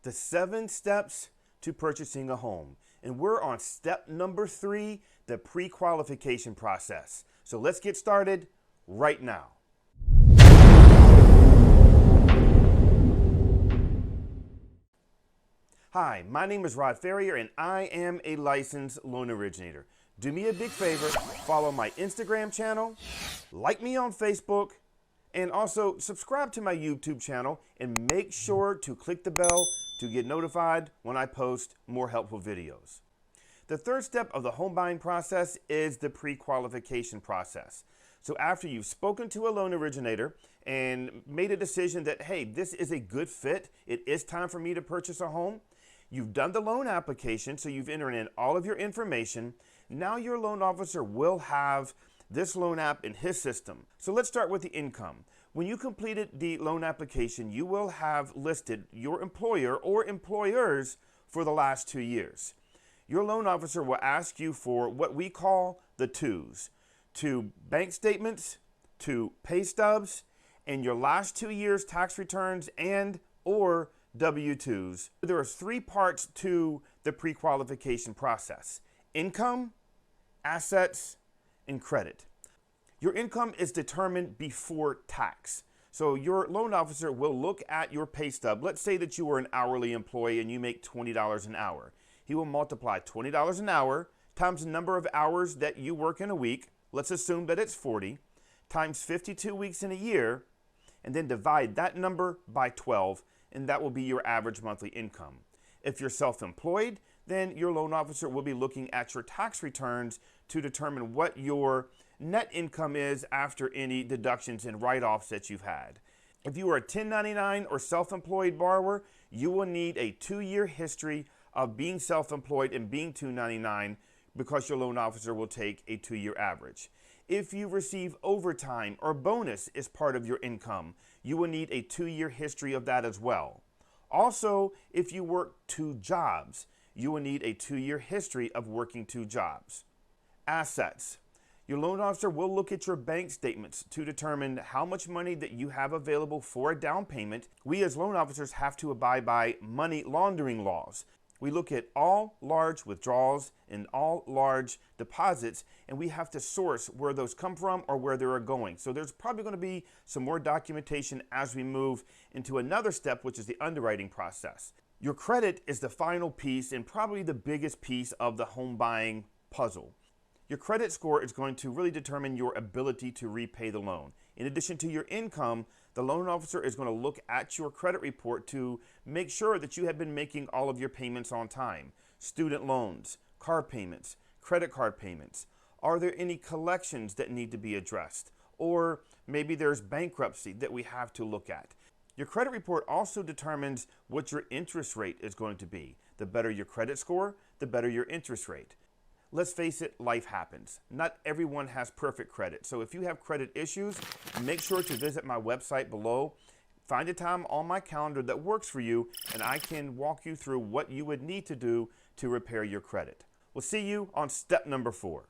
the 7 steps to purchasing a home. And we're on step number 3, the pre-qualification process. So let's get started right now. Hi, my name is Rod Ferrier and I am a licensed loan originator. Do me a big favor, follow my Instagram channel, like me on Facebook, and also subscribe to my YouTube channel and make sure to click the bell to get notified when I post more helpful videos. The third step of the home buying process is the pre-qualification process. So after you've spoken to a loan originator and made a decision that, hey, this is a good fit, it is time for me to purchase a home, you've done the loan application, so you've entered in all of your information. Now your loan officer will have this loan app in his system. So let's start with the income. When you completed the loan application, you will have listed your employer or employers for the last 2 years. Your loan officer will ask you for what we call the 2s, 2 bank statements, 2 pay stubs, and your last 2 years tax returns and or W-2s. There are 3 parts to the pre-qualification process: income, assets, and credit. Your income is determined before tax. So your loan officer will look at your pay stub. Let's say that you are an hourly employee and you make $20 an hour. He will multiply $20 an hour times the number of hours that you work in a week. Let's assume that it's 40 times 52 weeks in a year, and then divide that number by 12, and that will be your average monthly income. If you're self-employed, then your loan officer will be looking at your tax returns to determine what your net income is after any deductions and write-offs that you've had. If you are a 1099 or self-employed borrower, you will need a 2-year history of being self-employed and being 1099 because your loan officer will take a 2-year average. If you receive overtime or bonus as part of your income, you will need a 2-year history of that as well. Also, if you work 2 jobs, you will need a 2-year history of working 2 jobs. Assets. Your loan officer will look at your bank statements to determine how much money that you have available for a down payment. We as loan officers have to abide by money laundering laws. We look at all large withdrawals and all large deposits, and we have to source where those come from or where they are going. So there's probably going to be some more documentation as we move into another step, which is the underwriting process. Your credit is the final piece and probably the biggest piece of the home buying puzzle. Your credit score is going to really determine your ability to repay the loan. In addition to your income, the loan officer is going to look at your credit report to make sure that you have been making all of your payments on time. Student loans, car payments, credit card payments. Are there any collections that need to be addressed? Or maybe there's bankruptcy that we have to look at. Your credit report also determines what your interest rate is going to be. The better your credit score, the better your interest rate. Let's face it, life happens. Not everyone has perfect credit. So if you have credit issues, make sure to visit my website below. Find a time on my calendar that works for you, and I can walk you through what you would need to do to repair your credit. We'll see you on step number 4.